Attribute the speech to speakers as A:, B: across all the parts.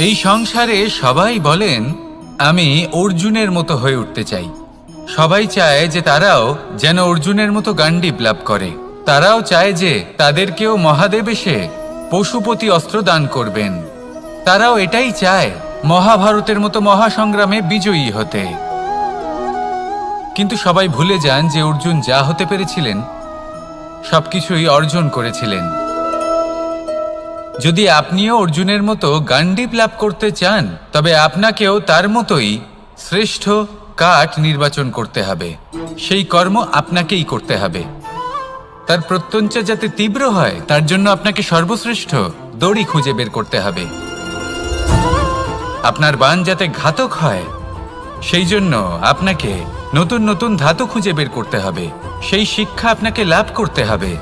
A: এই সংসারে সবাই বলেন আমি অর্জুনের মতো হয়ে উঠতে চাই। সবাই চায় যে তারাও যেন অর্জুনের মতো গান্ডীব লাভ করে। তারাও চায় যে তাদেরকেও মহাদেব এসে পশুপতি অস্ত্র দান করবেন। তারাও এটাই চায় মহাভারতের মতো মহাসংগ্রামে বিজয়ী হতে। কিন্তু সবাই ভুলে যান যে অর্জুন যা হতে পেরেছিলেন সবকিছুই অর্জন করেছিলেন। যদি আপনিও অর্জুনের মতো গান্ডীব লাভ করতে চান তবে আপনাকেও তার মতোই শ্রেষ্ঠ কাঠ নির্বাচন করতে হবে। সেই কর্ম আপনাকেই করতে হবে। তার প্রত্যঞ্চা যাতে তীব্র হয় তার জন্য আপনাকে সর্বশ্রেষ্ঠ দড়ি খুঁজে বের করতে হবে। আপনার বাণ যাতে ঘাতক হয় সেই জন্য আপনাকে নতুন নতুন ধাতু খুঁজে বের করতে হবে। সেই শিক্ষা আপনাকে লাভ করতে হবে,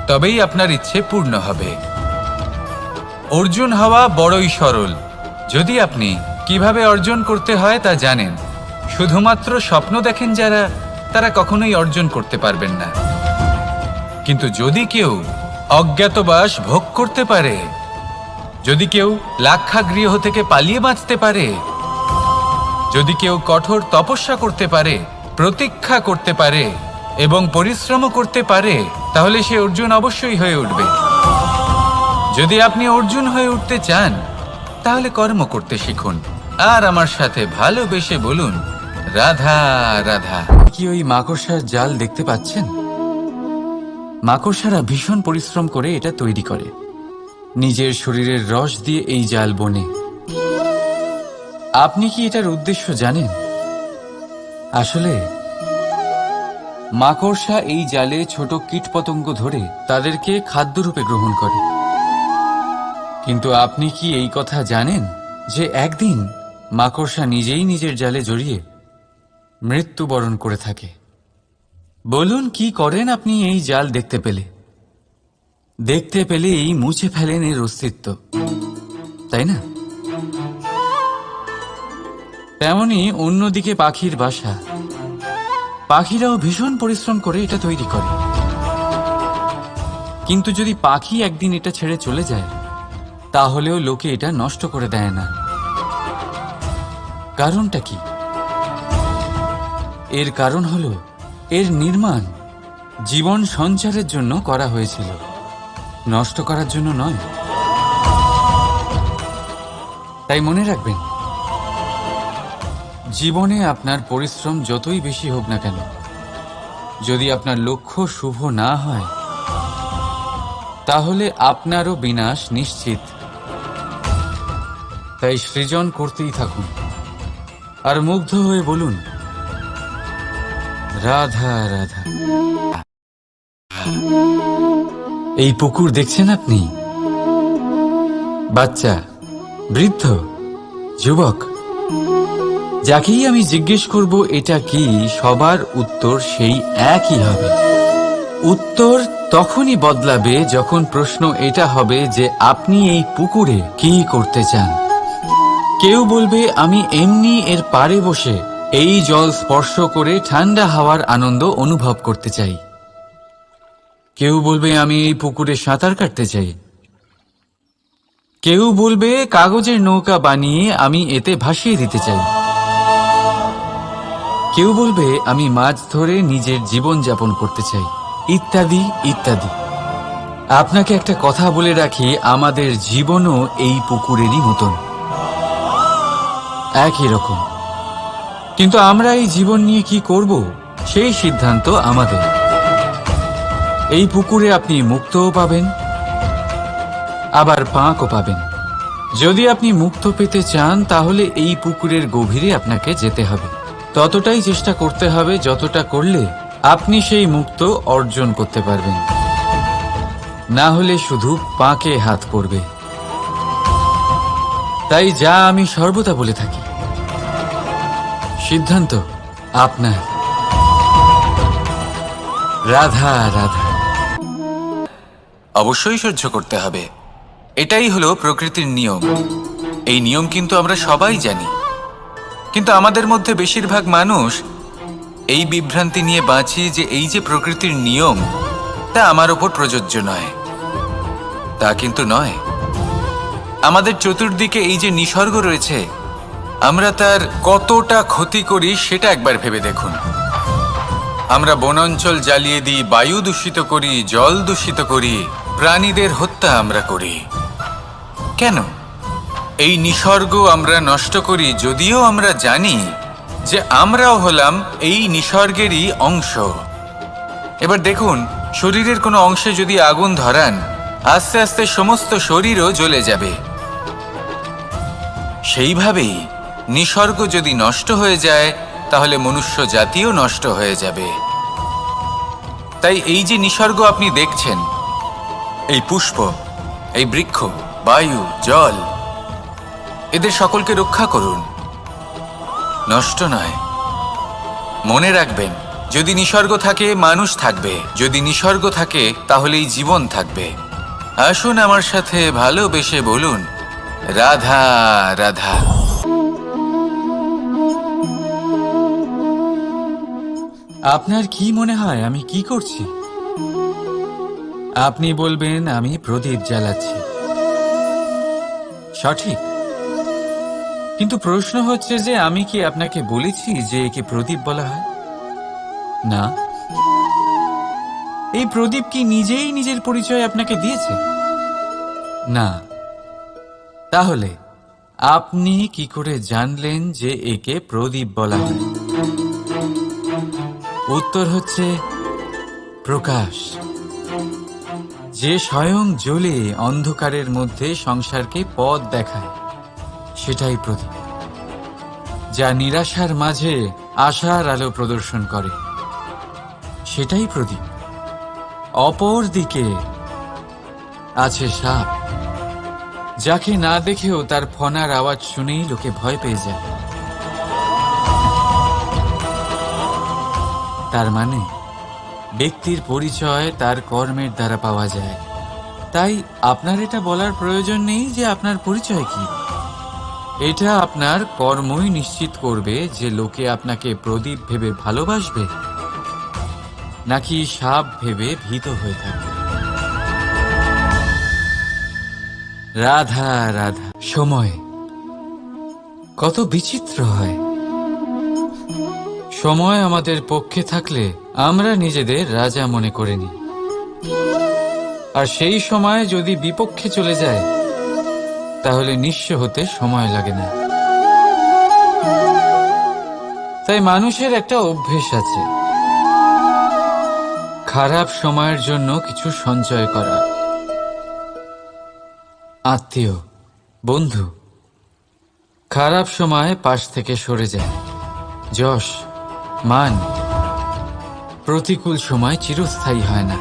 A: তবেই আপনার ইচ্ছে পূর্ণ হবে। অর্জুন হওয়া বড়ই সরল যদি আপনি কিভাবে অর্জন করতে হয় তা জানেন। শুধুমাত্র স্বপ্ন দেখেন যারা, তারা কখনোই অর্জন করতে পারবেন না। কিন্তু যদি কেউ অজ্ঞাতবাস ভোগ করতে পারে, যদি কেউ লাক্ষাগৃহ থেকে পালিয়ে বাঁচতে পারে, যদি কেউ কঠোর তপস্যা করতে পারে, প্রতীক্ষা করতে পারে এবং পরিশ্রম করতে পারে, তাহলে সে অর্জুন অবশ্যই হয়ে উঠবে। যদি আপনি অর্জুন হয়ে উঠতে চান তাহলে কর্ম করতে শিখুন আর আমার সাথে ভালোবেসে বলুন রাধা রাধা।
B: কি ওই মাকড়সার জাল দেখতে পাচ্ছেন? মাকড়সারা ভীষণ পরিশ্রম করে এটা তৈরি করে। নিজের শরীরের রস দিয়ে এই জাল বোনে। আপনি কি এটার উদ্দেশ্য জানেন? আসলে মাকড়সা এই জালে ছোট কীটপতঙ্গ ধরে তাদেরকে খাদ্যরূপে গ্রহণ করে। কিন্তু আপনি কি এই কথা জানেন যে একদিন মাকড়সা নিজেই নিজের জালে জড়িয়ে মৃত্যুবরণ করে থাকে? বলুন কি করেন আপনি এই জাল দেখতে পেলে? দেখতে পেলেই মুছে ফেলেন এর অস্তিত্ব, তাই না? তেমনি অন্যদিকে পাখির বাসা। পাখিরাও ভীষণ পরিশ্রম করে এটা তৈরি করে। কিন্তু যদি পাখি একদিন এটা ছেড়ে চলে যায় তাহলেও লোকে এটা নষ্ট করে দেয় না। কারণটা কি? এর কারণ হলো এর নির্মাণ জীবন সঞ্চারের জন্য করা হয়েছিল, নষ্ট করার জন্য নয়। তাই মনে রাখবেন, জীবনে আপনার পরিশ্রম যতই বেশি হোক না কেন, যদি আপনার লক্ষ্য শুভ না হয় তাহলে আপনারও বিনাশ নিশ্চিত। তাই সৃজন করতেই থাকুন আর মুগ্ধ হয়ে বলুন রাধা রাধা। এই পুকুর দেখছেন আপনি? বাচ্চা, বৃদ্ধ, যুবক, যাকেই আমি জিজ্ঞেস করব এটা কি, সবার উত্তর সেই একই হবে। উত্তর তখনই বদলাবে যখন প্রশ্ন এটা হবে যে আপনি এই পুকুরে কি করতে চান। কেউ বলবে আমি এমনি এর পাড়ে বসে এই জল স্পর্শ করে ঠান্ডা হাওয়ার আনন্দ অনুভব করতে চাই। কেউ বলবে আমি এই পুকুরে সাঁতার কাটতে চাই। কেউ বলবে কাগজের নৌকা বানিয়ে আমি এতে ভাসিয়ে দিতে চাই। কেউ বলবে আমি মাছ ধরে নিজের জীবন যাপন করতে চাই, ইত্যাদি ইত্যাদি। আপনাকে একটা কথা বলে রাখি, আমাদের জীবনও এই পুকুরেরই মতন, একই রকম। কিন্তু আমরা এই জীবন নিয়ে কি করব সেই সিদ্ধান্ত আমাদের। এই পুকুরে আপনি মুক্তও পাবেন, আবার পাঁকও পাবেন। যদি আপনি মুক্ত পেতে চান তাহলে এই পুকুরের গভীরে আপনাকে যেতে হবে। ততটাই চেষ্টা করতে হবে যতটা করলে আপনি সেই মুক্ত অর্জন করতে পারবেন। না হলে শুধু পাঁকে হাত পড়বে। তাই যা আমি সর্বদা বলে থাকি, সিদ্ধান্ত আপনার। রাধা রাধা।
A: অবশ্যই সহ্য করতে হবে, এটাই হলো প্রকৃতির নিয়ম। এই নিয়ম কিন্তু আমরা সবাই জানি, কিন্তু আমাদের মধ্যে বেশিরভাগ মানুষ এই বিভ্রান্তি নিয়ে বাঁচি যে এই যে প্রকৃতির নিয়ম তা আমার ওপর প্রযোজ্য নয়। তা কিন্তু নয়। আমাদের চতুর্দিকে এই যে নিসর্গ রয়েছে, আমরা তার কতটা ক্ষতি করি সেটা একবার ভেবে দেখুন। আমরা বনাঞ্চল জ্বালিয়ে দিই, বায়ু দূষিত করি, জল দূষিত করি, প্রাণীদের হত্যা আমরা করি। কেন? এই নিসর্গ আমরা নষ্ট করি, যদিও আমরা জানি যে আমরাও হলাম এই নিসর্গেরই অংশ। এবার দেখুন, শরীরের কোনো অংশে যদি আগুন ধরান, আস্তে আস্তে সমস্ত শরীরও জ্বলে যাবে। সেইভাবেই নিসর্গ যদি নষ্ট হয়ে যায়, তাহলে মনুষ্য জাতিও নষ্ট হয়ে যাবে। তাই এই যে নিসর্গ আপনি দেখছেন, এই পুষ্প, এই বৃক্ষ, বায়ু, জল, এদের সকলকে রক্ষা করুন, নষ্ট নয়। মনে রাখবেন, যদি নিসর্গ থাকে মানুষ থাকবে, যদি নিসর্গ থাকে তাহলেই জীবন থাকবে। আসুন আমার সাথে ভালোবেসে বলুন, রাধা রাধা।
B: আপনার কি মনে হয় আমি কি করছি? আপনি বলবেন আমি প্রদীপ জ্বালাচ্ছি, সঠিক। কিন্তু প্রশ্ন হচ্ছে যে আমি কি আপনাকে বলেছি যে একে প্রদীপ বলা হয়? না। এই প্রদীপ কি নিজেই নিজের পরিচয় আপনাকে দিয়েছে? না। তাহলে আপনি কি করে জানলেন যে একে প্রদীপ বলা হয়? উত্তর হচ্ছে প্রকাশ, যে স্বয়ং জ্বলে অন্ধকারের মধ্যে সংসারকে পথ দেখায়, সেটাই প্রদীপ। যা নিরাশার মাঝে আশার আলো প্রদর্শন করে, সেটাই প্রদীপ। অপর দিকে আছে সাপ, যাকে না দেখেও তার ফনার আওয়াজ শুনেই লোকে ভয় পেয়ে যায়। তার মানে ব্যক্তির পরিচয় তার কর্মের দ্বারা পাওয়া যায়। তাই আপনার এটা বলার প্রয়োজন নেই যে আপনার পরিচয় কি। এটা আপনার কর্মই নিশ্চিত করবে যে লোকে আপনাকে প্রদীপ ভেবে ভালোবাসবে নাকি সাপ ভেবে ভীত হয়ে থাকবে। রাধা রাধা। সময় কত বিচিত্র হয়। সময় আমাদের পক্ষে থাকলে আমরা নিজেদের রাজা মনে করে নিই, আর সেই সময় যদি বিপক্ষে চলে যায় তাহলে নিঃস্ব হতে সময় লাগে না। তাই মানুষের একটা অভ্যেস আছে, খারাপ সময়ের জন্য কিছু সঞ্চয় করা। আত্মীয়, বন্ধু খারাপ সময় পাশ থেকে সরে যায়। যশ, মান প্রতিকূল সময় চিরস্থায়ী হয় না।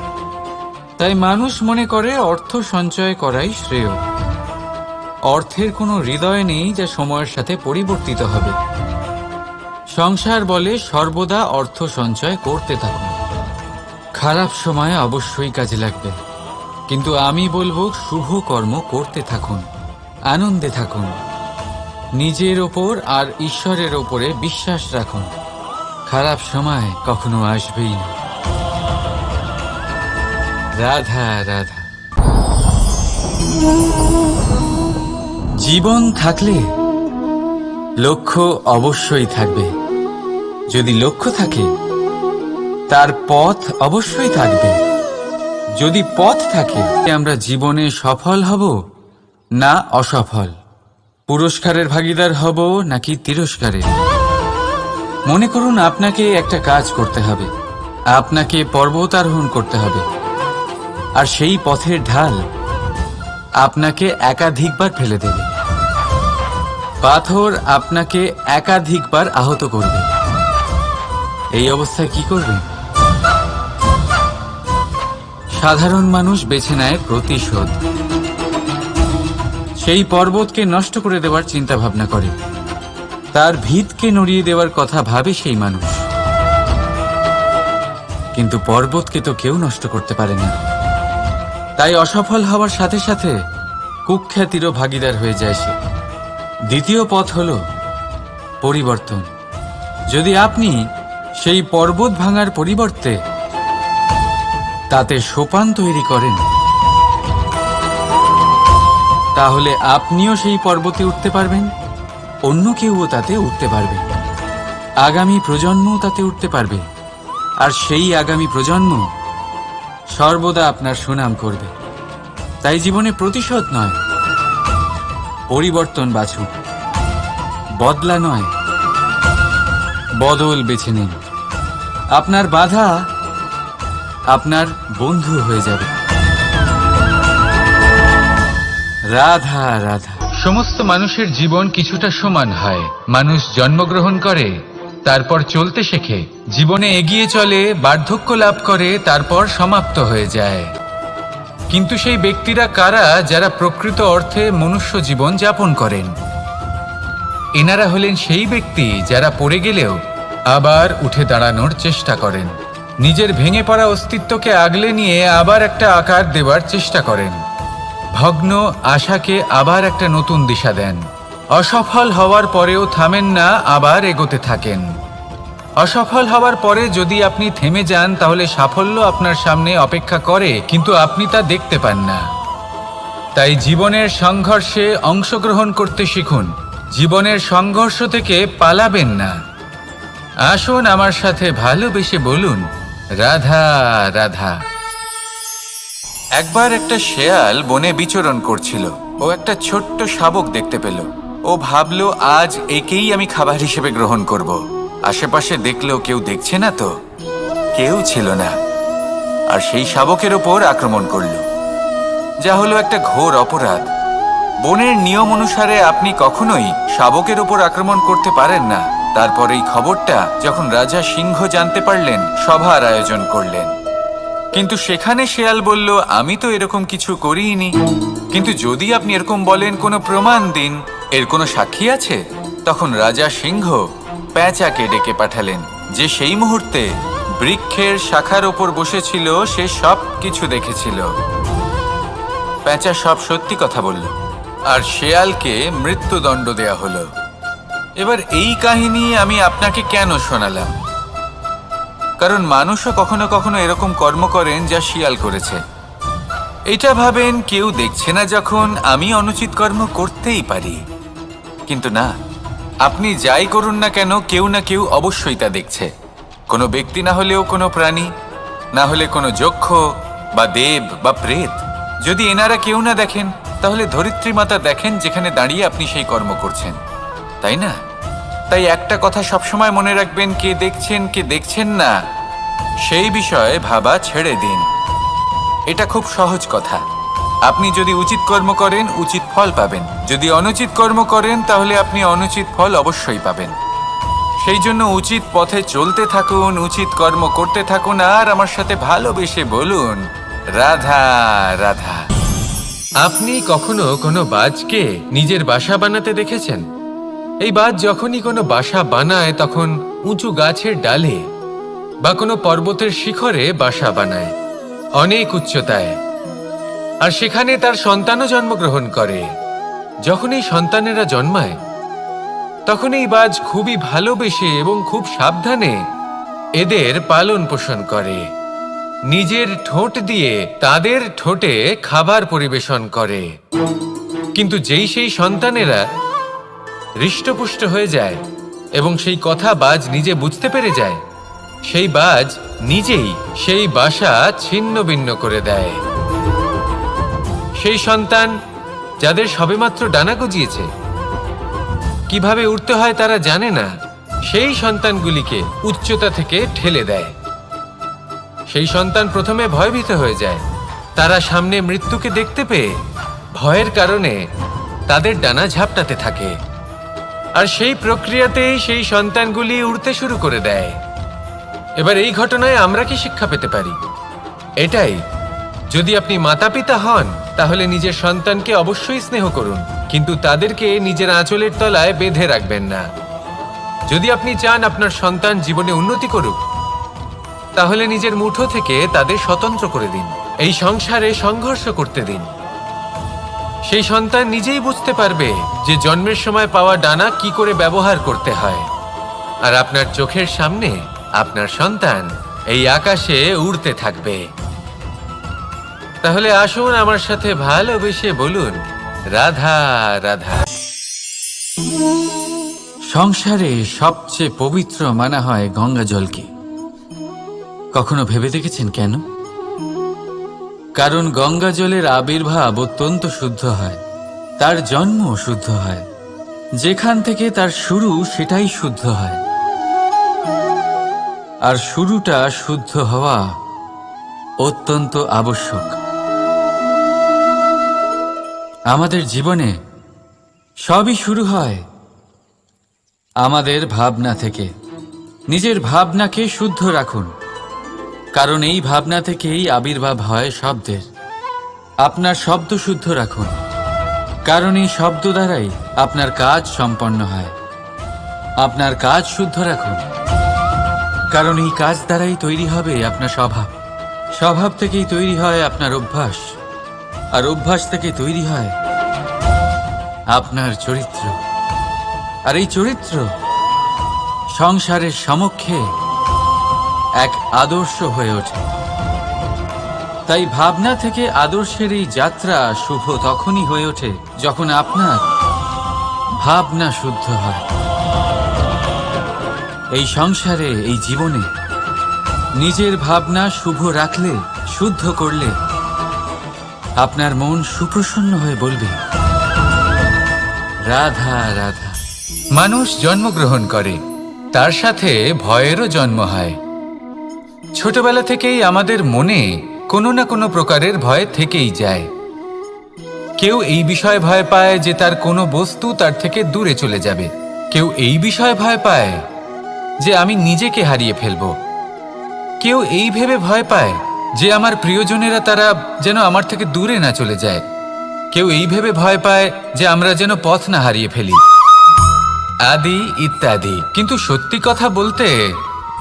B: তাই মানুষ মনে করে অর্থ সঞ্চয় করাই শ্রেয়। অর্থের কোনো হৃদয় নেই যা সময়ের সাথে পরিবর্তিত হবে। সংসার বলে সর্বদা অর্থ সঞ্চয় করতে থাকুন। খারাপ সময় অবশ্যই কাজে লাগবে, কিন্তু আমি বলবো শুভ কর্ম করতে থাকুন, আনন্দে থাকুন, নিজের ওপর আর ঈশ্বরের ওপরে বিশ্বাস রাখুন। খারাপ সময় কখনো আসবেই না। রাধা রাধা। জীবন থাকলে লক্ষ্য অবশ্যই থাকবে। যদি লক্ষ্য থাকে তার পথ অবশ্যই থাকবে। যদি পথ থাকে, আমরা জীবনে সফল হব না অসফল, পুরস্কারের ভাগীদার হব নাকি তিরস্কারের। মনে করুন আপনাকে একটা কাজ করতে হবে, আপনাকে পর্বত আরোহণ করতে হবে, আর সেই পথের ঢাল আপনাকে একাধিকবার ফেলে দেবে। পাথর আপনাকে একাধিকবার আহত করবে। এই অবস্থায় কি করবেন? সাধারণ মানুষ বেছে নেয় প্রতিশোধ। সেই পর্বতকে নষ্ট করে দেওয়ার চিন্তা ভাবনা করে, তার ভিতকে নড়িয়ে দেওয়ার কথা ভাবে সেই মানুষ। কিন্তু পর্বতকে তো কেউ নষ্ট করতে পারে না। তাই অসফল হওয়ার সাথে সাথে কুখ্যাতিরও ভাগীদার হয়ে যায় সে। দ্বিতীয় পথ হল পরিবর্তন। যদি আপনি সেই পর্বত ভাঙার পরিবর্তে তাতে সোপান তৈরি করেন, তাহলে আপনিও সেই পর্বতে উঠতে পারবেন, অন্য কেউও তাতে উঠতে পারবে, আগামী প্রজন্মও তাতে উঠতে পারবে, আর সেই আগামী প্রজন্ম সর্বদা আপনার সুনাম করবে। তাই জীবনে প্রতিশোধ নয়, পরিবর্তন বাছুন, বদলা নয়, বদল বেছে নিন। আপনার বাধা আপনার বন্ধু হয়ে যাবে। রাধা রাধা।
A: সমস্ত মানুষের জীবন কিছুটা সমান হয়। মানুষ জন্মগ্রহণ করে, তারপর চলতে শেখে, জীবনে এগিয়ে চলে, বার্ধক্য লাভ করে, তারপর সমাপ্ত হয়ে যায়। কিন্তু সেই ব্যক্তিরা কারা যারা প্রকৃত অর্থে মনুষ্য জীবন যাপন করেন? এনারা হলেন সেই ব্যক্তি যারা পড়ে গেলেও আবার উঠে দাঁড়ানোর চেষ্টা করেন, নিজের ভেঙে পড়া অস্তিত্বকে আগলে নিয়ে আবার একটা আকার দেওয়ার চেষ্টা করেন, ভগ্ন আশাকে আবার একটা নতুন দিশা দেন। অসফল হওয়ার পরেও থামেন না, আবার এগোতে থাকেন। অসফল হওয়ার পরে যদি আপনি থেমে যান তাহলে সাফল্য আপনার সামনে অপেক্ষা করে, কিন্তু আপনি তা দেখতে পান না। তাই জীবনের সংঘর্ষে অংশগ্রহণ করতে শিখুন, জীবনের সংঘর্ষ থেকে পালাবেন না। আসুন আমার সাথে ভালোবেসে বলুন, রাধা রাধা। একবার একটা শেয়াল বনে বিচরণ করছিল। ও একটা ছোট্ট শাবক দেখতে পেল। ও ভাবলো, আজ একেই আমি খাবার হিসেবে গ্রহণ করব। আশেপাশে দেখলো কেউ দেখছে না, তো কেউ ছিল না, আর সেই শাবকের ওপর আক্রমণ করল, যা হলো একটা ঘোর অপরাধ। বনের নিয়ম অনুসারে আপনি কখনোই শাবকের ওপর আক্রমণ করতে পারেন না। তারপর এই খবরটা যখন রাজা সিংহ জানতে পারলেন, সভার আয়োজন করলেন। কিন্তু সেখানে শেয়াল বলল, আমি তো এরকম কিছু করিনি। কিন্তু যদি আপনি এরকম বলেন, কোনো প্রমাণ দিন, এর কোনো সাক্ষী আছে? তখন রাজা সিংহ পেঁচাকে ডেকে পাঠালেন, যে সেই মুহূর্তে বৃক্ষের শাখার ওপর বসেছিল। সে সব কিছু দেখেছিল। পেঁচা সব সত্যি কথা বলল, আর শেয়ালকে মৃত্যুদণ্ড দেয়া হলো। এবার এই কাহিনী আমি আপনাকে কেন শোনালাম? কারণ মানুষও কখনো কখনো এরকম কর্ম করেন যা শিয়াল করেছে। এটা ভাবেন কেউ দেখছে না, যখন আমি অনুচিত কর্ম করতেই পারি। কিন্তু না, আপনি যাই করুন না কেন, কেউ না কেউ অবশ্যই তা দেখছে। কোনো ব্যক্তি না হলেও কোনো প্রাণী, না হলে কোনো যক্ষ বা দেব বা প্রেত। যদি এনারা কেউ না দেখেন, তাহলে ধরিত্রী মাতা দেখেন, যেখানে দাঁড়িয়ে আপনি সেই কর্ম করছেন, তাই না? তাই একটা কথা সবসময় মনে রাখবেন, কে দেখছেন কে দেখছেন না সেই বিষয়ে ভাবা ছেড়ে দিন। এটা খুব সহজ কথা। আপনি যদি উচিত কর্ম করেন, উচিত ফল পাবেন। যদি অনুচিত কর্ম করেন, তাহলে আপনি অনুচিত ফল অবশ্যই পাবেন। সেই জন্য উচিত পথে চলতে থাকুন, উচিত কর্ম করতে থাকুন, আর আমার সাথে ভালোবেসে বলুন, রাধা রাধা। আপনি কখনো কোনো বাজকে নিজের বাসা বানাতে দেখেছেন? এই বাজ যখনই কোনো বাসা বানায়, তখন উঁচু গাছের ডালে বা কোনো পর্বতের শিখরে বাসা বানায়, অনেক উচ্চতায়। আর সেখানে তার সন্তানও জন্মগ্রহণ করে। যখন এই সন্তানেরা জন্মায়, তখন এই বাজ খুবই ভালোবেসে এবং খুব সাবধানে এদের পালন পোষণ করে। নিজের ঠোঁট দিয়ে তাদের ঠোঁটে খাবার পরিবেশন করে। কিন্তু যেই সেই সন্তানেরা হৃষ্টপুষ্ট হয়ে যায় এবং সেই কথা বাজ নিজে বুঝতে পেরে যায়, সেই বাজ নিজেই সেই বাসা ছিন্ন ভিন্ন করে দেয়। সেই সন্তান যাদের সবেমাত্র ডানা গজিয়েছে, কিভাবে উড়তে হয় তারা জানে না, সেই সন্তানগুলিকে উচ্চতা থেকে ঠেলে দেয়। সেই সন্তান প্রথমে ভয়ভীত হয়ে যায়। তারা সামনে মৃত্যুকে দেখতে পেয়ে ভয়ের কারণে তাদের ডানা ঝাপটাতে থাকে, আর সেই প্রক্রিয়াতেই সেই সন্তানগুলি উড়তে শুরু করে দেয়। এবার এই ঘটনায় আমরা কি শিক্ষা পেতে পারি? এটাই, যদি আপনি মাতা পিতা হন, তাহলে নিজের সন্তানকে অবশ্যই স্নেহ করুন, কিন্তু তাদেরকে নিজের আঁচলের তলায় বেঁধে রাখবেন না। যদি আপনি চান আপনার সন্তান জীবনে উন্নতি করুক, তাহলে নিজের মুঠো থেকে তাদের স্বতন্ত্র করে দিন। এই সংসারে সংঘর্ষ করতে দিন। সেই সন্তান নিজেই বুঝতে পারবে যে জন্মের সময় পাওয়া ডানা কি করে ব্যবহার করতে হয়। আর আপনার চোখের সামনে আপনার সন্তান এই আকাশে উড়তে থাকবে। তাহলে আসুন আমার সাথে ভালোবেসে বলুন, রাধা রাধা।
B: সংসারে সবচেয়ে পবিত্র মানা হয় গঙ্গা জলকে। কখনো ভেবে দেখেছেন কেন? কারণ গঙ্গা জলের আবির্ভাব অত্যন্ত শুদ্ধ হয়, তার জন্ম শুদ্ধ হয়, যেখান থেকে তার শুরু সেটাই শুদ্ধ হয়। আর শুরুটা শুদ্ধ হওয়া অত্যন্ত আবশ্যক। আমাদের জীবনে সবই শুরু হয় আমাদের ভাবনা থেকে। নিজের ভাবনাকে শুদ্ধ রাখুন, কারণ এই ভাবনা থেকেই আবির্ভাব হয় শব্দের। আপনার শব্দ শুদ্ধ রাখুন, কারণ এই শব্দ দ্বারাই আপনার কাজ সম্পন্ন হয়। আপনার কাজ শুদ্ধ রাখুন, কারণ এই কাজ দ্বারাই তৈরি হবে আপনার স্বভাব। স্বভাব থেকেই তৈরি হয় আপনার অভ্যাস, আর অভ্যাস থেকে তৈরি হয় আপনার চরিত্র। আর এই চরিত্র সংসারের সমক্ষে এক আদর্শ হয়ে ওঠে। তাই ভাবনা থেকে আদর্শের এই যাত্রা শুভ তখনই হয়ে ওঠে যখন আপনার ভাবনা শুদ্ধ হয়। এই সংসারে, এই জীবনে নিজের ভাবনা শুভ রাখলে, শুদ্ধ করলে আপনার মন সুপ্রসন্ন হয়ে বলবে রাধা রাধা।
A: মানুষ জন্মগ্রহণ করে, তার সাথে ভয়েরও জন্ম হয়। ছোটবেলা থেকেই আমাদের মনে কোনো না কোনো প্রকারের ভয় থেকেই যায়। কেউ এই বিষয়ে ভয় পায় যে তার কোনো বস্তু তার থেকে দূরে চলে যাবে। কেউ এই বিষয়ে ভয় পায় যে আমি নিজেকে হারিয়ে ফেলব। কেউ এই ভেবে ভয় পায় যে আমার প্রিয়জনেরা তারা যেন আমার থেকে দূরে না চলে যায়। কেউ এই ভেবে ভয় পায় যে আমরা যেন পথ না হারিয়ে ফেলি, আদি ইত্যাদি। কিন্তু সত্যি কথা বলতে,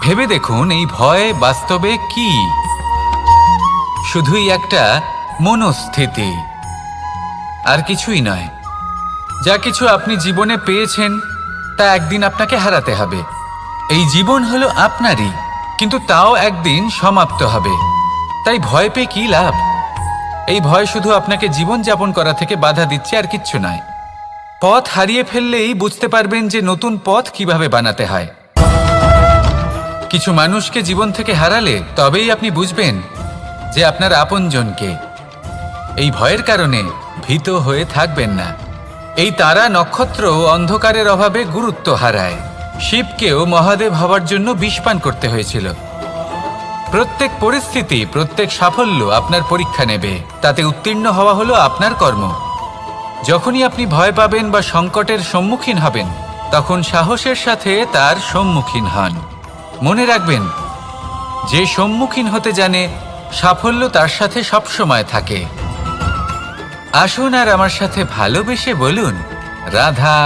A: ভেবে দেখুন এই ভয় বাস্তবে কি? শুধুই একটা মনস্থিতি, আর কিছুই নয়। যা কিছু আপনি জীবনে পেয়েছেন তা একদিন আপনাকে হারাতে হবে। এই জীবন হলো আপনারই, কিন্তু তাও একদিন সমাপ্ত হবে। তাই ভয় পেয়ে কি লাভ? এই ভয় শুধু আপনাকে জীবনযাপন করা থেকে বাধা দিচ্ছে, আর কিচ্ছু নয়। পথ হারিয়ে ফেললেই বুঝতে পারবেন যে নতুন পথ কিভাবে বানাতে হয়। কিছু মানুষকে জীবন থেকে হারালে তবেই আপনি বুঝবেন যে আপনার আপনজনকে। এই ভয়ের কারণে ভীত হয়ে থাকবেন না। এই তারা নক্ষত্র অন্ধকারের অভাবে গুরুত্ব হারায়। শিবকেও মহাদেব হওয়ার জন্য বিষ পান করতে হয়েছিল। প্রত্যেক পরিস্থিতি, প্রত্যেক সাফল্য আপনার পরীক্ষা নেবে, তাতে উত্তীর্ণ হওয়া হলো আপনার কর্ম। যখনই আপনি ভয় পাবেন বা সংকটের সম্মুখীন হবেন, তখন সাহসের সাথে তার সম্মুখীন হন। মনে রাখবেন, যে সম্মুখীন হতে জানে সাফল্য তার সাথে সবসময় থাকে। আসুন আর আমার সাথে ভালোবেসে বলুন রাধা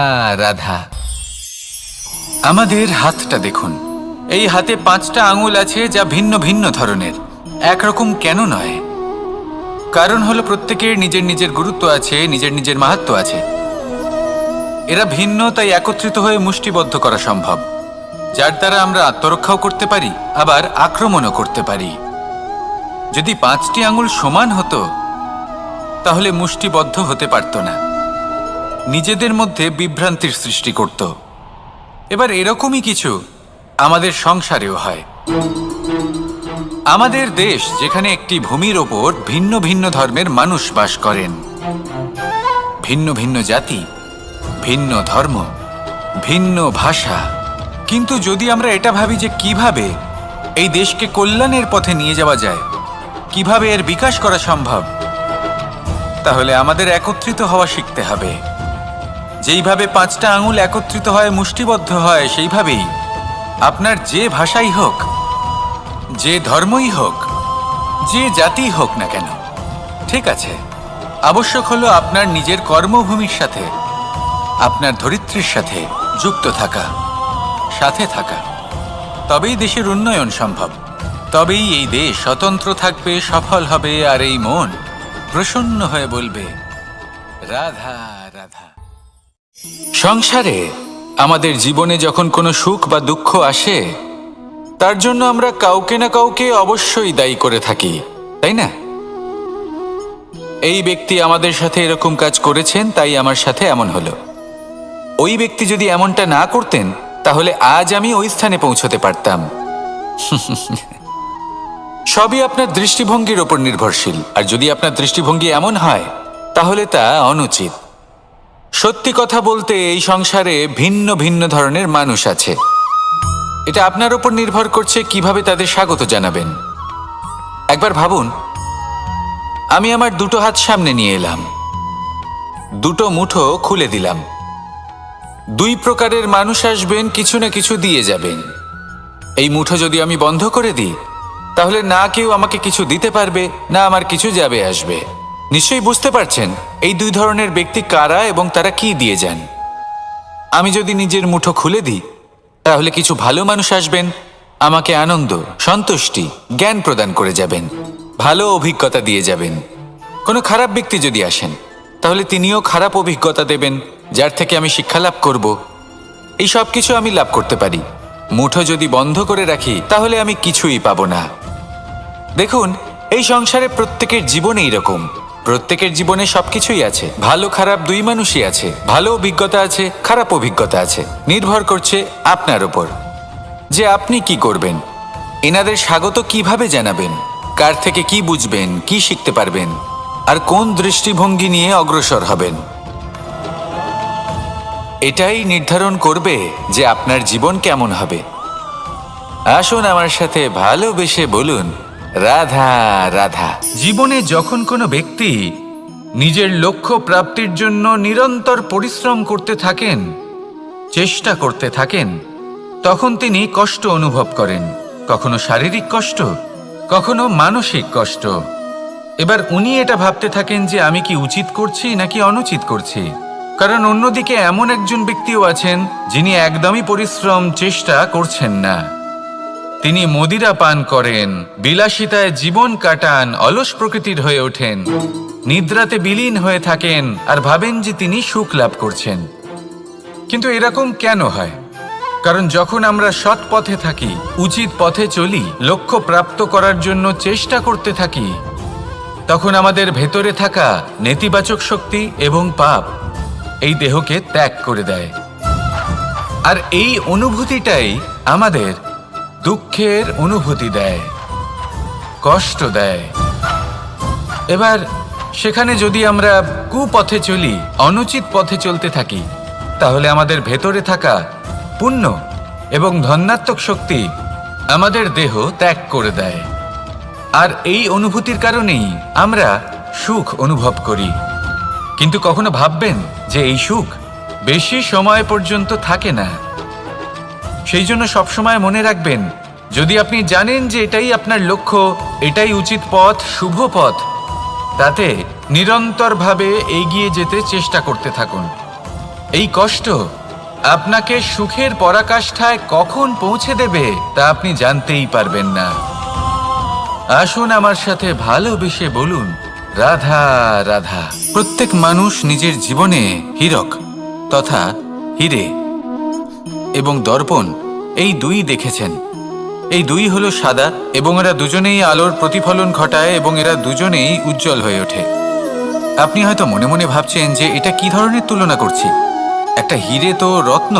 A: রাধা। আমাদের হাতটা দেখুন। এই হাতে 5টা আঙুল আছে, যা ভিন্ন ভিন্ন ধরনের। একরকম কেন নয়? কারণ হলো প্রত্যেকের নিজের নিজের গুরুত্ব আছে, নিজের নিজের মাহাত্ম্য আছে। এরা ভিন্ন, তাই একত্রিত হয়ে মুষ্টিবদ্ধ করা সম্ভব, যার দ্বারা আমরা আত্মরক্ষাও করতে পারি, আবার আক্রমণও করতে পারি। যদি 5টি আঙুল সমান হতো তাহলে মুষ্টিবদ্ধ হতে পারত না, নিজেদের মধ্যে বিভ্রান্তির সৃষ্টি করত। এবার এরকমই কিছু আমাদের সংসারেও হয়। আমাদের দেশ, যেখানে একটি ভূমির ওপর ভিন্ন ভিন্ন ধর্মের মানুষ বাস করেন, ভিন্ন ভিন্ন জাতি, ভিন্ন ধর্ম, ভিন্ন ভাষা। কিন্তু যদি আমরা এটা ভাবি যে কিভাবে এই দেশকে কল্যাণের পথে নিয়ে যাওয়া যায়, কিভাবে এর বিকাশ করা সম্ভব, তাহলে আমাদের একত্রিত হওয়া শিখতে হবে। যেইভাবে 5টা আঙুল একত্রিত হয়, মুষ্টিবদ্ধ হয়, সেইভাবেই আপনার যে ভাষাই হোক, যে ধর্মই হোক, যে জাতি হোক না কেন, ঠিক আছে, আবশ্যক হলো আপনার নিজের কর্মভূমির সাথে, আপনার ধরিত্রীর সাথে যুক্ত থাকা, সাথে থাকা। তবেই দেশের উন্নয়ন সম্ভব, তবেই এই দেশ স্বতন্ত্র থাকবে, সফল হবে, আর এই মন প্রসন্ন হয়ে বলবে রাধা রাধা। সংসারে আমাদের জীবনে যখন কোনো সুখ বা দুঃখ আসে, তার জন্য আমরা কাউকে না কাউকে অবশ্যই দায়ী করে থাকি, তাই না? এই ব্যক্তি আমাদের সাথে এরকম কাজ করেছেন, তাই আমার সাথে এমন হলো। ওই ব্যক্তি যদি এমনটা না করতেন তাহলে আজ আমি ওই স্থানে পৌঁছতে পারতাম। সবই আপনার দৃষ্টিভঙ্গির ওপর নির্ভরশীল, আর যদি আপনার দৃষ্টিভঙ্গি এমন হয় তাহলে তা অনুচিত। সত্যি কথা বলতে এই সংসারে ভিন্ন ভিন্ন ধরনের মানুষ আছে। এটা আপনার ওপর নির্ভর করছে কিভাবে তাদের স্বাগত জানাবেন। একবার ভাবুন, আমি আমার দুটো হাত সামনে নিয়ে এলাম, দুটো মুঠো খুলে দিলাম। দুই প্রকারের মানুষ আসবেন, কিছু না কিছু দিয়ে যাবেন। এই মুঠো যদি আমি বন্ধ করে দিই তাহলে না কেউ আমাকে কিছু দিতে পারবে, না আমার কিছু যাবে আসবে। নিশ্চয়ই বুঝতে পারছেন এই দুই ধরনের ব্যক্তি কারা এবং তারা কি দিয়ে যান। আমি যদি নিজের মুঠো খুলে দিই তাহলে কিছু ভালো মানুষ আসবেন, আমাকে আনন্দ, সন্তুষ্টি, জ্ঞান প্রদান করে যাবেন, ভালো অভিজ্ঞতা দিয়ে যাবেন। কোনো খারাপ ব্যক্তি যদি আসেন তাহলে তিনিও খারাপ অভিজ্ঞতা দেবেন, যার থেকে আমি শিক্ষা লাভ করব। এই সব কিছু আমি লাভ করতে পারি। মুঠো যদি বন্ধ করে রাখি তাহলে আমি কিছুই পাবো না। দেখুন, এই সংসারে প্রত্যেকের জীবনে এইরকম। প্রত্যেকের জীবনে সবকিছুই আছে, ভালো খারাপ দুই মানুষই আছে, ভালো অভিজ্ঞতা আছে, খারাপ অভিজ্ঞতা আছে। নির্ভর করছে আপনার উপর যে আপনি কি করবেন, এনাদের স্বাগত কিভাবে জানাবেন, কার থেকে কি বুঝবেন, কি শিখতে পারবেন, আর কোন দৃষ্টিভঙ্গি নিয়ে অগ্রসর হবেন। এটাই নির্ধারণ করবে যে আপনার জীবন কেমন হবে। আসুন আমার সাথে ভালোবেসে বলুন, রাধা রাধা। জীবনে যখন কোনো ব্যক্তি নিজের লক্ষ্য প্রাপ্তির জন্য নিরন্তর পরিশ্রম করতে থাকেন, চেষ্টা করতে থাকেন, তখন তিনি কষ্ট অনুভব করেন। কখনো শারীরিক কষ্ট, কখনো মানসিক কষ্ট। এবার উনি এটা ভাবতে থাকেন যে আমি কি উচিত করছি নাকি অনুচিত করছি। কারণ অন্যদিকে এমন একজন ব্যক্তিও আছেন যিনি একদমই পরিশ্রম, চেষ্টা করছেন না। তিনি মদিরা পান করেন, বিলাসিতায় জীবন কাটান, অলস প্রকৃতির হয়ে ওঠেন, নিদ্রাতে বিলীন হয়ে থাকেন আর ভাবেন যে তিনি সুখ লাভ করছেন। কিন্তু এরকম কেন হয়? কারণ যখন আমরা সৎ পথে থাকি, উচিত পথে চলি, লক্ষ্য প্রাপ্ত করার জন্য চেষ্টা করতে থাকি, তখন আমাদের ভেতরে থাকা নেতিবাচক শক্তি এবং পাপ এই দেহকে ত্যাগ করে দেয়। আর এই অনুভূতিটাই আমাদের দুঃখের অনুভূতি দেয়, কষ্ট দেয়। এবার সেখানে যদি আমরা কুপথে চলি, অনুচিত পথে চলতে থাকি, তাহলে আমাদের ভেতরে থাকা পুণ্য এবং ধনাত্মক শক্তি আমাদের দেহ ত্যাগ করে দেয়। আর এই অনুভূতির কারণেই আমরা সুখ অনুভব করি। কিন্তু কখনো ভাববেন যে এই সুখ বেশি সময় পর্যন্ত থাকে না। সেই জন্য সবসময় মনে রাখবেন, যদি আপনি জানেন যে এটাই আপনার লক্ষ্য, এটাই উচিত পথ, শুভ পথ, তাতে নিরন্তরভাবে এগিয়ে যেতে চেষ্টা করতে থাকুন। এই কষ্ট আপনাকে সুখের পরাকাষ্ঠায় কখন পৌঁছে দেবে তা আপনি জানতেই পারবেন না। আসুন আমার সাথে ভালোবেসে বলুন, রাধা রাধা। প্রত্যেক মানুষ নিজের জীবনে হীরক তথা হিরে এবং দর্পণ এই দুই দেখেছেন। এই দুই হলো সাদা এবং এরা দুজনেই আলোর প্রতিফলন ঘটায় এবং এরা দুজনেই উজ্জ্বল হয়ে ওঠে। আপনি হয়তো মনে মনে ভাবছেন যে এটা কি ধরনের তুলনা করছি। একটা হিরে তো রত্ন,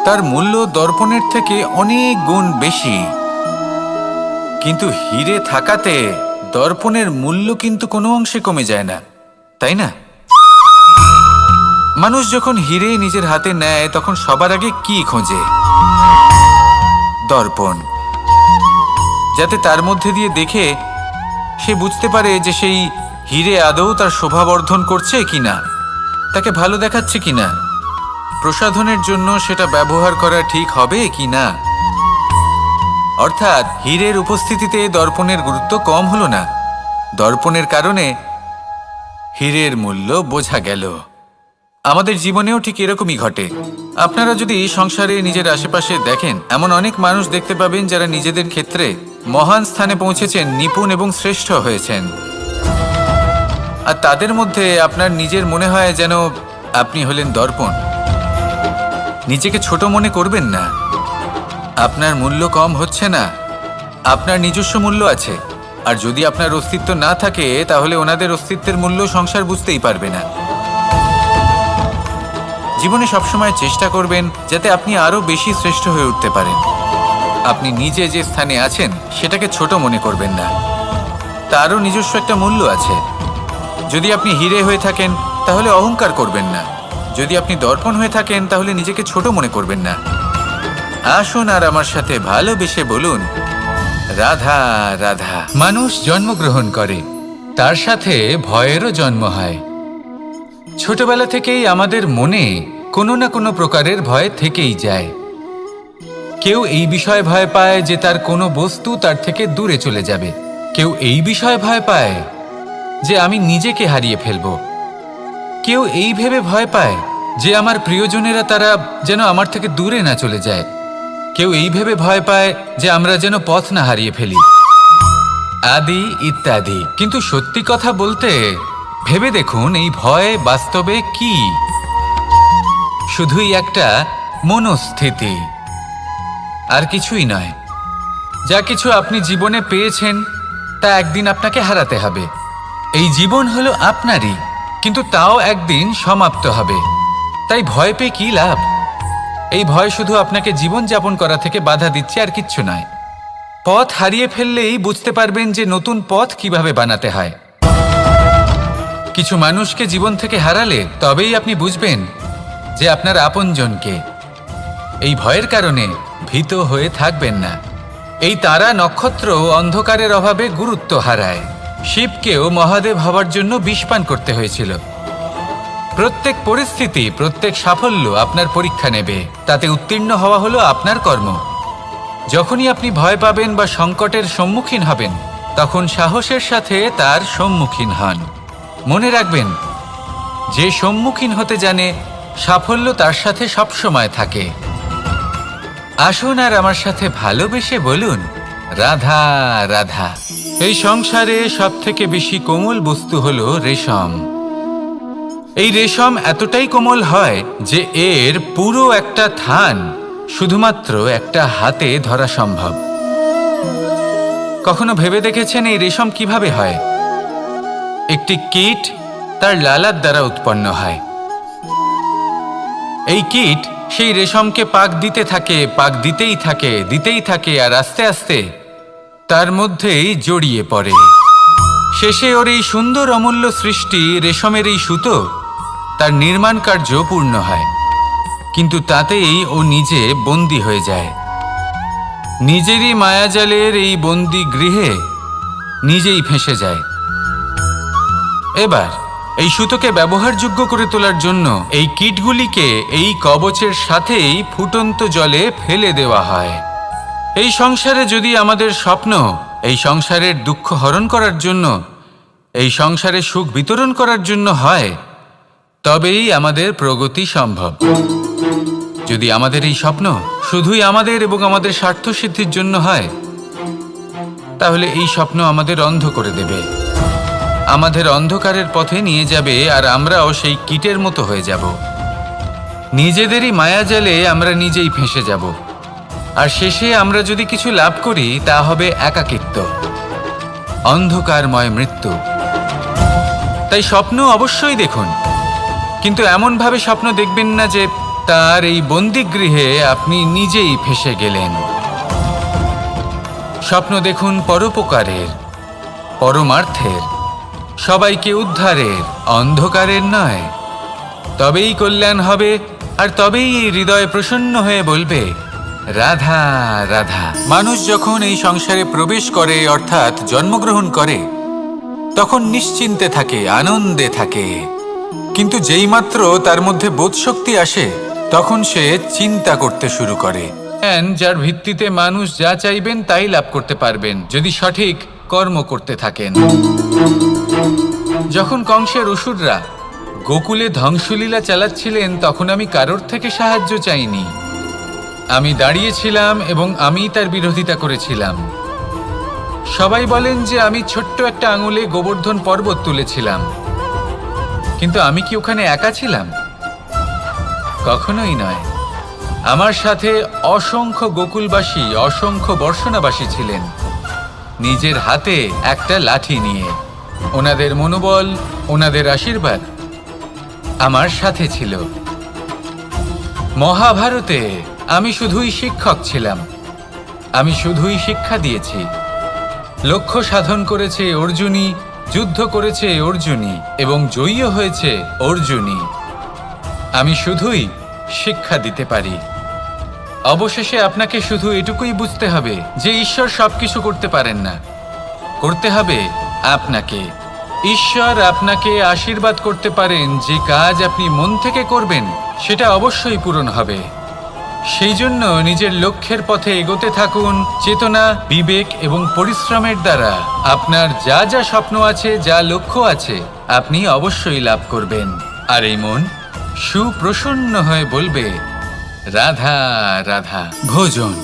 A: তার মূল্য দর্পণের থেকে অনেক গুণ বেশি। কিন্তু হিরে থাকাতে দর্পণের মূল্য কিন্তু কোনো অংশে কমে যায় না, তাই না? মানুষ যখন হিরে নিজের হাতে নেয় তখন সবার আগে কি খোঁজে? দর্পণ, যাতে তার মধ্যে দিয়ে দেখে সে বুঝতে পারে যে সেই হিরে আদৌ তার শোভাবর্ধন করছে কিনা, তাকে ভালো দেখাচ্ছে কিনা, প্রসাধনের জন্য সেটা ব্যবহার করা ঠিক হবে কিনা। অর্থাৎ হীরের উপস্থিতিতে দর্পণের গুরুত্ব কম হলো না, দর্পণের কারণে হীরের মূল্য বোঝা গেল। আমাদের জীবনেও ঠিক এরকমই ঘটে। আপনারা যদি সংসারে নিজের আশেপাশে দেখেন, এমন অনেক মানুষ দেখতে পাবেন যারা নিজেদের ক্ষেত্রে মহান স্থানে পৌঁছেছেন, নিপুণ এবং শ্রেষ্ঠ হয়েছেন। আর তাদের মধ্যে আপনার নিজের মনে হয় যেন আপনি হলেন দর্পণ। নিজেকে ছোট মনে করবেন না। আপনার মূল্য কম হচ্ছে না, আপনার নিজস্ব মূল্য আছে আর যদি আপনার অস্তিত্ব না থাকে তাহলে ওনাদের অস্তিত্বের মূল্য সংসার বুঝতেই পারবে না। জীবনে সবসময় চেষ্টা করবেন যাতে আপনি আরো বেশি শ্রেষ্ঠ হয়ে উঠতে পারেন। আপনি নিজে যে স্থানে আছেন সেটাকে ছোট মনে করবেন না, তারও নিজস্ব একটা মূল্য আছে। যদি আপনি হিরে হয়ে থাকেন তাহলে অহংকার করবেন না, যদি আপনি দর্পণ হয়ে থাকেন তাহলে নিজেকে ছোট মনে করবেন না। আসুন আর আমার সাথে ভালোবেসে বলুন, রাধা রাধা। মানুষ জন্মগ্রহণ করে, তার সাথে ভয়েরও জন্ম হয়। ছোটবেলা থেকেই আমাদের মনে কোনো না কোনো প্রকারের ভয় থেকেই যায়। কেউ এই বিষয়ে ভয় পায় যে তার কোনো বস্তু তার থেকে দূরে চলে যাবে, কেউ এই বিষয়ে ভয় পায় যে আমি নিজেকে হারিয়ে ফেলব, কেউ এই ভেবে ভয় পায় যে আমার প্রিয়জনেরা তারা যেন আমার থেকে দূরে না চলে যায়, কেউ এই ভেবে ভয় পায় যে আমরা যেন পথ না হারিয়ে ফেলি, আদি ইত্যাদি। কিন্তু সত্যি কথা বলতে ভেবে দেখুন, এই ভয় বাস্তবে কি? শুধুই একটা মনস্থিতি, আর কিছুই নয়। যা কিছু আপনি জীবনে পেয়েছেন তা একদিন আপনাকে হারাতে হবে। এই জীবন হলো আপনারই, কিন্তু তাও একদিন সমাপ্ত হবে। তাই ভয় পেয়ে কি লাভ? এই ভয় শুধু আপনাকে জীবন যাপন করা থেকে বাধা দিচ্ছে, আর কিচ্ছু নয়। পথ হারিয়ে ফেললেই বুঝতে পারবেন যে নতুন পথ কিভাবে বানাতে হয়। কিছু মানুষকে জীবন থেকে হারালে তবেই আপনি বুঝবেন যে আপনার আপনজনকে। এই ভয়ের কারণে ভীত হয়ে থাকবেন না। এই তারা নক্ষত্র অন্ধকারের অভাবে গুরুত্ব হারায়। শিবকেও মহাদেব হওয়ার জন্য বিষপান করতে হয়েছিল। প্রত্যেক পরিস্থিতি, প্রত্যেক সাফল্য আপনার পরীক্ষা নেবে, তাতে উত্তীর্ণ হওয়া হলো আপনার কর্ম। যখনই আপনি ভয় পাবেন বা সংকটের সম্মুখীন হবেন, তখন সাহসের সাথে তার সম্মুখীন হন। মনে রাখবেন, যে সম্মুখীন হতে জানে সাফল্য তার সাথে সবসময় থাকে। আসুন আর আমার সাথে ভালোবেসে বলুন, রাধা রাধা। এই সংসারে সব থেকে বেশি কোমল বস্তু হলো রেশম। এই রেশম এতটাই কোমল হয় যে এর পুরো একটা থান শুধুমাত্র একটা হাতে ধরা সম্ভব। কখনো ভেবে দেখেছেন এই রেশম কিভাবে হয়? একটি কীট তার লালার দ্বারা উৎপন্ন হয়। এই কীট সেই রেশমকে পাক দিতে থাকে, পাক দিতেই থাকে, আর আস্তে আস্তে তার মধ্যেই জড়িয়ে পড়ে। শেষে ওর এই সুন্দর অমূল্য সৃষ্টি রেশমের এই সুতো, তার নির্মাণ কার্য পূর্ণ হয়। কিন্তু তাতেই ও নিজে বন্দী হয়ে যায়। নিজেরই মায়াজালের এই বন্দী গৃহে নিজেই ফেঁসে যায়। এবার এই সুতোকে ব্যবহারযোগ্য করে তোলার জন্য এই কীটগুলিকে এই কবচের সাথেই ফুটন্ত জলে ফেলে দেওয়া হয়। এই সংসারে যদি আমাদের স্বপ্ন এই সংসারের দুঃখ হরণ করার জন্য, এই সংসারে সুখ বিতরণ করার জন্য হয়, তবেই আমাদের প্রগতি সম্ভব। যদি আমাদের এই স্বপ্ন শুধুই আমাদের এবং আমাদের স্বার্থ সিদ্ধির জন্য হয়, তাহলে এই স্বপ্ন আমাদের অন্ধ করে দেবে, আমাদের অন্ধকারের পথে নিয়ে যাবে, আর আমরাও সেই কীটের মতো হয়ে যাব। নিজেদেরই মায়াজালে আমরা নিজেই ফেঁসে যাব, আর শেষে আমরা যদি কিছু লাভ করি তা হবে একাকিত্ব, অন্ধকারময় মৃত্যু। তাই স্বপ্ন অবশ্যই দেখুন, কিন্তু এমনভাবে স্বপ্ন দেখবেন না যে তার এই বন্দিগৃহে আপনি নিজেই ফেঁসে গেলেন। স্বপ্ন দেখুন পরোপকারের, পরমার্থের, সবাইকে উদ্ধারের, অন্ধকারের নয়। তবেই কল্যাণ হবে, আর তবেই এই হৃদয় প্রসন্ন হয়ে বলবে, রাধা রাধা। মানুষ যখন এই সংসারে প্রবেশ করে, অর্থাৎ জন্মগ্রহণ করে, তখন নিশ্চিন্তে থাকে, আনন্দে থাকে। কিন্তু যেইমাত্র তার মধ্যে বোধশক্তি আসে, তখন সে চিন্তা করতে শুরু করে। যার ভিত্তিতে মানুষ যা চাইবেন তাই লাভ করতে পারবেন, যদি সঠিক কর্ম করতে থাকেন। যখন কংসের অসুররা গোকুলে ধ্বংসলীলা চালাচ্ছিলেন, তখন আমি কারোর থেকে সাহায্য চাইনি। আমি দাঁড়িয়েছিলাম এবং আমি তার বিরোধিতা করেছিলাম। সবাই বলেন যে আমি ছোট্ট একটা আঙুলে গোবর্ধন পর্বত তুলেছিলাম, কিন্তু আমি কি ওখানে একা ছিলাম? কখনোই নয়। আমার সাথে অসংখ্য গোকুলবাসী, অসংখ্য বর্ষণাবাসী ছিলেন। নিজের হাতে একটা লাঠি নিয়ে। ওনাদের মনোবল, ওনাদের আশীর্বাদ আমার সাথে ছিল। মহাভারতে আমি শুধুই শিক্ষক ছিলাম, আমি শুধুই শিক্ষা দিয়েছি। লক্ষ্য সাধন করেছে অর্জুনই, যুদ্ধ করেছে অর্জুনই এবং জয়ীও হয়েছে অর্জুনই। আমি শুধুই শিক্ষা দিতে পারি। অবশেষে আপনাকে শুধু এটুকুই বুঝতে হবে যে ঈশ্বর সবকিছু করতে পারেন না, করতে হবে আপনাকে। ঈশ্বর আপনাকে আশীর্বাদ করতে পারেন যে কাজ আপনি মন থেকে করবেন সেটা অবশ্যই পূরণ হবে। সেই জন্য নিজের লক্ষ্যের পথে এগোতে থাকুন। চেতনা, বিবেক এবং পরিশ্রমের দ্বারা আপনার যা যা স্বপ্ন আছে, যা লক্ষ্য আছে, আপনি অবশ্যই লাভ করবেন। আর এই মন সুপ্রসন্ন হয়ে বলবে, রাধা রাধা। ভোজন।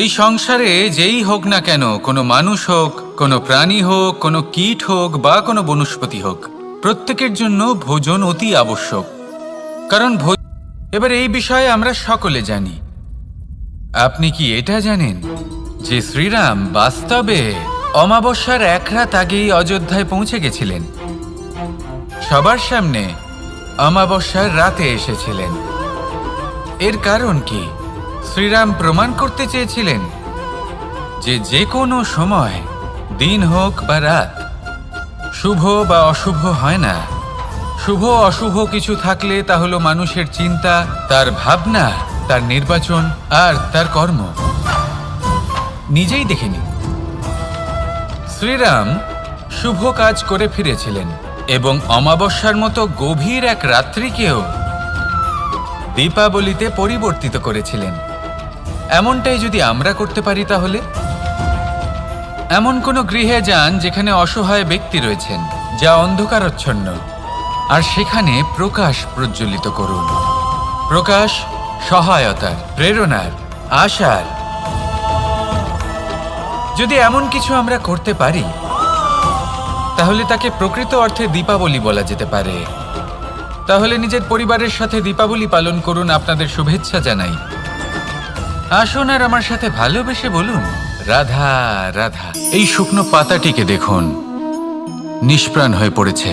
A: এই সংসারে যেই হোক না কেন, কোনো মানুষ হোক, কোনো প্রাণী হোক, কোনো কীট হোক বা কোনো বনস্পতি হোক, প্রত্যেকের জন্য ভোজন অতি আবশ্যক। কারণ এবার এই বিষয়ে আমরা সকলে জানি। আপনি কি এটা জানেন যে শ্রীরাম বাস্তবে অমাবস্যার এক রাত আগেই অযোধ্যায় পৌঁছে গেছিলেন? সবার সামনে অমাবস্যার রাতে এসেছিলেন। এর কারণ কি? শ্রীরাম প্রমাণ করতে চেয়েছিলেন যে যে কোনো সময়, দিন হোক বা রাত, শুভ বা অশুভ হয় না। শুভ অশুভ কিছু থাকলে তা হলো মানুষের চিন্তা, তার ভাবনা, তার নির্বাচন আর তার কর্ম। নিজেই দেখে নিন, শ্রীরাম শুভ কাজ করে ফিরেছিলেন এবং অমাবস্যার মতো গভীর এক রাত্রিকেও দীপাবলিতে পরিবর্তিত করেছিলেন। এমনটাই যদি আমরা করতে পারি, তাহলে এমন কোনো গৃহে যান যেখানে অসহায় ব্যক্তি রয়েছেন, যা অন্ধকারাচ্ছন্ন, আর সেখানে প্রকাশ প্রজ্বলিত করুন। প্রকাশ সহায়তার, প্রেরণার, আশার। যদি এমন কিছু আমরা করতে পারি, তাহলে তাকে প্রকৃত অর্থে দীপাবলি বলা যেতে পারে। তাহলে নিজের পরিবারের সাথে দীপাবলি পালন করুন। আপনাদের শুভেচ্ছা জানাই। আসুন আর আমার সাথে ভালোবেসে বলুন, রাধা রাধা। এই শুকনো পাতাটিকে দেখুন, নিষ্প্রাণ হয়ে পড়েছে।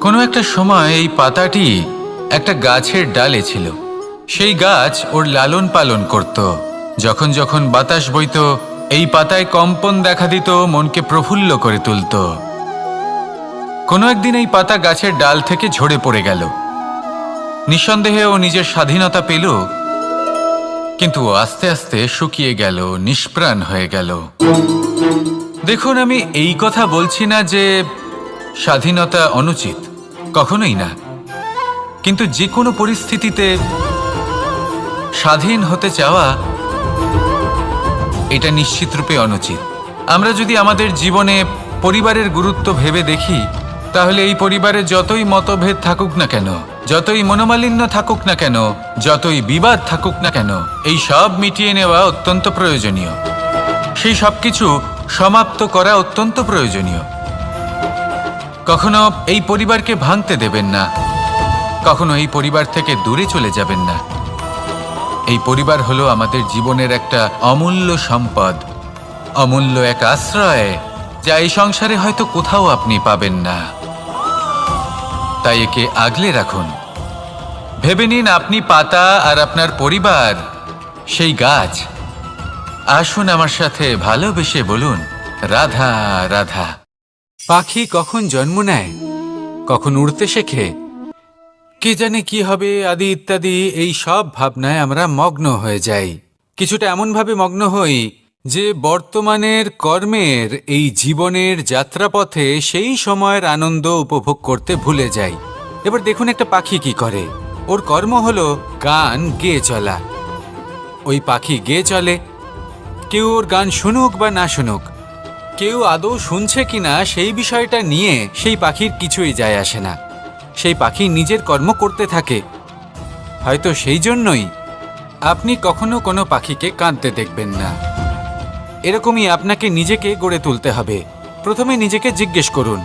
A: কোনো একটা সময় এই পাতাটি একটা গাছের ডালে ছিল। সেই গাছ ওর লালন পালন করত। যখন যখন বাতাস বইত, এই পাতায় কম্পন দেখা দিত, মনকে প্রফুল্ল করে তুলত। কোনো একদিন এই পাতা গাছের ডাল থেকে ঝরে পড়ে গেল। নিঃসন্দেহে ও নিজের স্বাধীনতা পেল, কিন্তু আস্তে আস্তে শুকিয়ে গেল, নিষ্প্রাণ হয়ে গেল। দেখুন, আমি এই কথা বলছি না যে স্বাধীনতা অনুচিত, কখনোই না। কিন্তু যে কোনো পরিস্থিতিতে স্বাধীন হতে চাওয়া, এটা নিশ্চিতরূপে অনুচিত। আমরা যদি আমাদের জীবনে পরিবারের গুরুত্ব ভেবে দেখি, তাহলে এই পরিবারে যতই মতভেদ থাকুক না কেন, যতই মনোমালিন্য থাকুক না কেন, যতই বিবাদ থাকুক না কেন, এই সব মিটিয়ে নেওয়া অত্যন্ত প্রয়োজনীয়। সেই সব কিছু সমাপ্ত করা অত্যন্ত প্রয়োজনীয়। কখনো এই পরিবারকে ভাঙতে দেবেন না, কখনো এই পরিবার থেকে দূরে চলে যাবেন না। এই পরিবার হলো আমাদের জীবনের একটা অমূল্য সম্পদ, অমূল্য এক আশ্রয়, যা এই সংসারে হয়তো কোথাও আপনি পাবেন না। তাই একে আগলে রাখুন। ভেবে নিন, আপনি পাতা আর আপনার পরিবার সেই গাছ। আসুন আমার সাথে ভালোবেসে বলুন, রাধা রাধা। পাখি কখন জন্ম নেয়, কখন উড়তে শেখে, কে জানে কি হবে আদি ইত্যাদি, এই সব ভাবনায় আমরা মগ্ন হয়ে যাই। কিছুটা এমনভাবে মগ্ন হই যে বর্তমানের কর্মের এই জীবনের যাত্রাপথে সেই সময়ের আনন্দ উপভোগ করতে ভুলে যাই। এবার দেখুন একটা পাখি কি করে। ওর কর্ম হলো গান গেয়ে চলা। ওই পাখি গেয়ে চলে, কেউ ওর গান শুনুক বা না শুনুক, কেউ আদৌ শুনছে কিনা সেই বিষয়টা নিয়ে সেই পাখির কিছুই যায় আসে না। সেই পাখি নিজের কর্ম করতে থাকে। হয়তো সেই জন্যই আপনি কখনো কোনো পাখিকে কাঁদতে দেখবেন না। এরকমই আপনাকে নিজেকে গড়ে তুলতে হবে। প্রথমে নিজেকে জিজ্ঞেস করুন,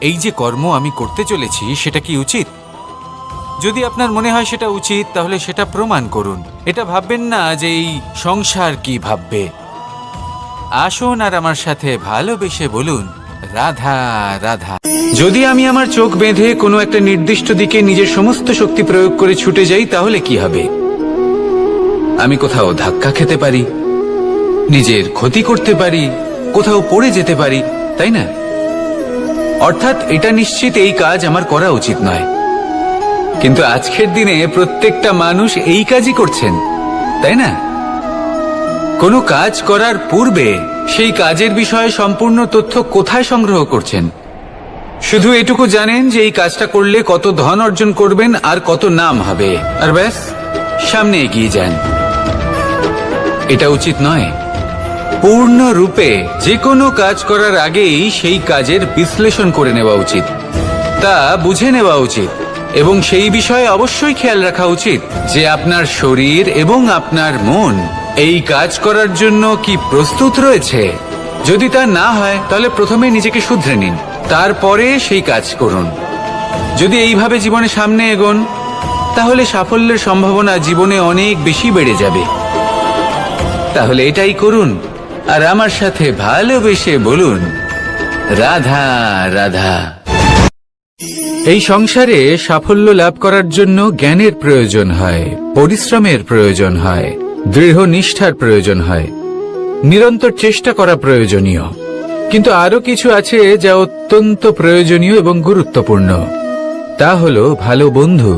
A: এই যে কর্ম আমি করতে চলেছি সেটা কি উচিত? যদি আপনার মনে হয় সেটা উচিত, তাহলে সেটা প্রমাণ করুন। এটা ভাববেন না যে এই সংসার কি ভাববে, আসুন আর আমার সাথে ভালোবেসে বলুন, রাধা রাধা। যদি আমি আমার চোখ বেঁধে কোনো একটা নির্দিষ্ট দিকে নিজের সমস্ত শক্তি প্রয়োগ করে ছুটে যাই, তাহলে কি হবে? আমি কোথাও ধাক্কা খেতে পারি, নিজের ক্ষতি করতে পারি, কোথাও পড়ে যেতে পারি, তাই না? অর্থাৎ এটা নিশ্চিত এই কাজ আমার করা উচিত নয়। কিন্তু আজকের দিনে প্রত্যেকটা মানুষ এই কাজই করছেন, তাই না? কোনো কাজ করার পূর্বে সেই কাজের বিষয়ে সম্পূর্ণ তথ্য কোথায় সংগ্রহ করছেন? শুধু এটুকু জানেন যে এই কাজটা করলে কত ধন অর্জন করবেন আর কত নাম হবে, আর ব্যাস সামনে এগিয়ে যান। এটা উচিত নয়। পূর্ণরূপে যে কোনো কাজ করার আগেই সেই কাজের বিশ্লেষণ করে নেওয়া উচিত, তা বুঝে নেওয়া উচিত, এবং সেই বিষয়ে অবশ্যই খেয়াল রাখা উচিত যে আপনার শরীর এবং আপনার মন এই কাজ করার জন্য কি প্রস্তুত রয়েছে। যদি তা না হয় তাহলে প্রথমে নিজেকে শুধরে নিন, তারপরে সেই কাজ করুন। যদি এইভাবে জীবনে সামনে এগোন, তাহলে সাফল্যের সম্ভাবনা জীবনে অনেক বেশি বেড়ে যাবে। তাহলে এটাই করুন আর আমার সাথে ভালোবেসে বলুন, রাধা রাধা। এই সংসারে সাফল্য লাভ করার জন্য জ্ঞানের প্রয়োজন হয়, পরিশ্রমের প্রয়োজন হয়, দৃঢ় নিষ্ঠার প্রয়োজন হয়, নিরন্তর চেষ্টা করা প্রয়োজনীয়। কিন্তু আরো কিছু আছে যা অত্যন্ত প্রয়োজনীয় এবং গুরুত্বপূর্ণ। তা হলো ভালো বন্ধু।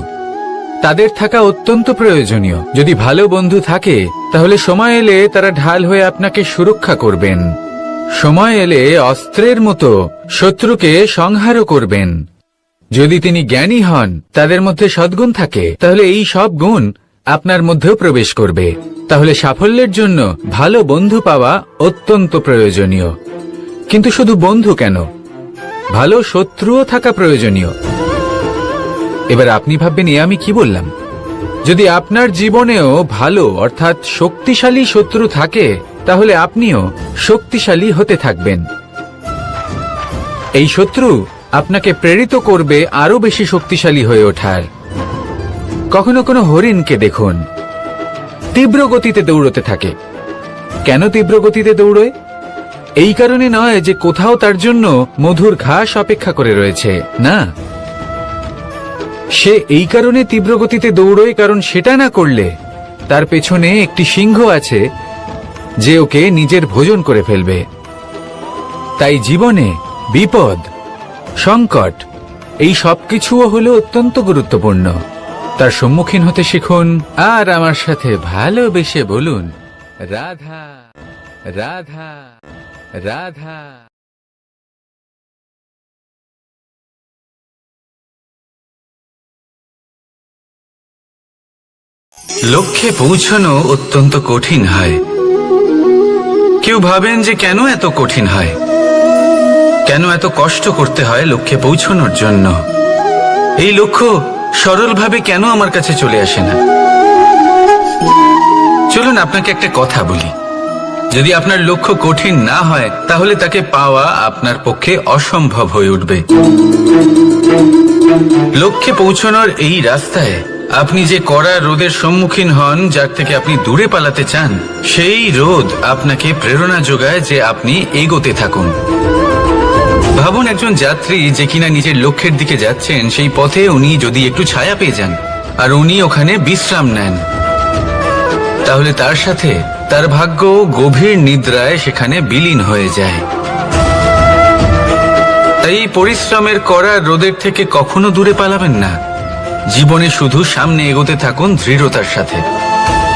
A: তাদের থাকা অত্যন্ত প্রয়োজনীয়। যদি ভালো বন্ধু থাকে তাহলে সময় এলে তারা ঢাল হয়ে আপনাকে সুরক্ষা করবেন। সময় এলে অস্ত্রের মতো শত্রুকে সংহারও করবেন। যদি তিনি জ্ঞানী হন, তাদের মধ্যে সদ্গুণ থাকে, তাহলে এই সব গুণ আপনার মধ্যেও প্রবেশ করবে। তাহলে সাফল্যের জন্য ভালো বন্ধু পাওয়া অত্যন্ত প্রয়োজনীয়। কিন্তু শুধু বন্ধু কেন, ভালো শত্রুও থাকা প্রয়োজনীয়। এবার আপনি ভাববেন, এ আমি কি বললাম? যদি আপনার জীবনেও ভালো অর্থাৎ শক্তিশালী শত্রু থাকে, তাহলে আপনিও শক্তিশালী হতে থাকবেন। এই শত্রু আপনাকে প্রেরিত করবে আরো বেশি শক্তিশালী হয়ে ওঠার। কখনো কোনো হরিণকে দেখুন, তীব্র গতিতে দৌড়তে থাকে। কেন তীব্র গতিতে দৌড়য়? এই কারণে নয় যে কোথাও তার জন্য মধুর ঘাস অপেক্ষা করে রয়েছে, না। সে এই কারণে তীব্র গতিতে দৌড়য় কারণ সেটা না করলে তার পেছনে একটি সিংহ আছে যে ওকে নিজের ভোজন করে ফেলবে। তাই জীবনে বিপদ, সংকট, এই সবকিছুও হলো অত্যন্ত গুরুত্বপূর্ণ। তার সম্মুখীন হতে শিখুন আর আমার সাথে ভালোবেসে বলুন, রাধা রাধা রাধা। লক্ষ্যে পৌঁছানো অত্যন্ত কঠিন হয়। কেউ ভাবেন যে কেন এত কঠিন হয়, কেন এত কষ্ট করতে হয় লক্ষ্যে পৌঁছানোর জন্য। এই লক্ষ্য সরলভাবে কেন আমার কাছে চলে আসে না? চলুন আপনাকে একটা কথা বলি, যদি আপনার লক্ষ্য কঠিন না হয় তাহলে তাকে পাওয়া আপনার পক্ষে অসম্ভব হয়ে উঠবে। লক্ষ্যে পৌঁছানোর এই রাস্তায় আপনি যে কড়া রোদের সম্মুখীন হন, যার থেকে আপনি দূরে পালাতে চান, সেই রোদ আপনাকে প্রেরণা যোগায় যে আপনি এগোতে থাকুন। ভাবুন একজন যাত্রী যে কিনা নিজের লক্ষ্যের দিকে যাচ্ছেন, সেই পথে উনি যদি একটু ছায়া পেয়ে যান আর উনি ওখানে বিশ্রাম নেন, তাহলে তার সাথে তার ভাগ্য গভীর নিদ্রায় সেখানে বিলীন হয়ে যায়। তাই পরিশ্রমের কড়া রোদের থেকে কখনো দূরে পালাবেন না। জীবনে শুধু সামনে এগোতে থাকুন দৃঢ়তার সাথে।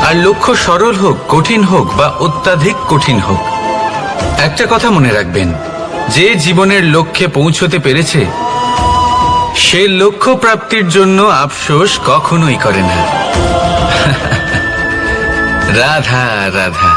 A: আর লক্ষ্য সরল হোক, কঠিন হোক বা অত্যাধিক কঠিন হোক, একটা কথা মনে রাখবেন, যে জীবনের লক্ষ্যে পৌঁছতে পেরেছে সে লক্ষ্য প্রাপ্তির জন্য আফসোস কখনোই করে না। রাধা রাধা।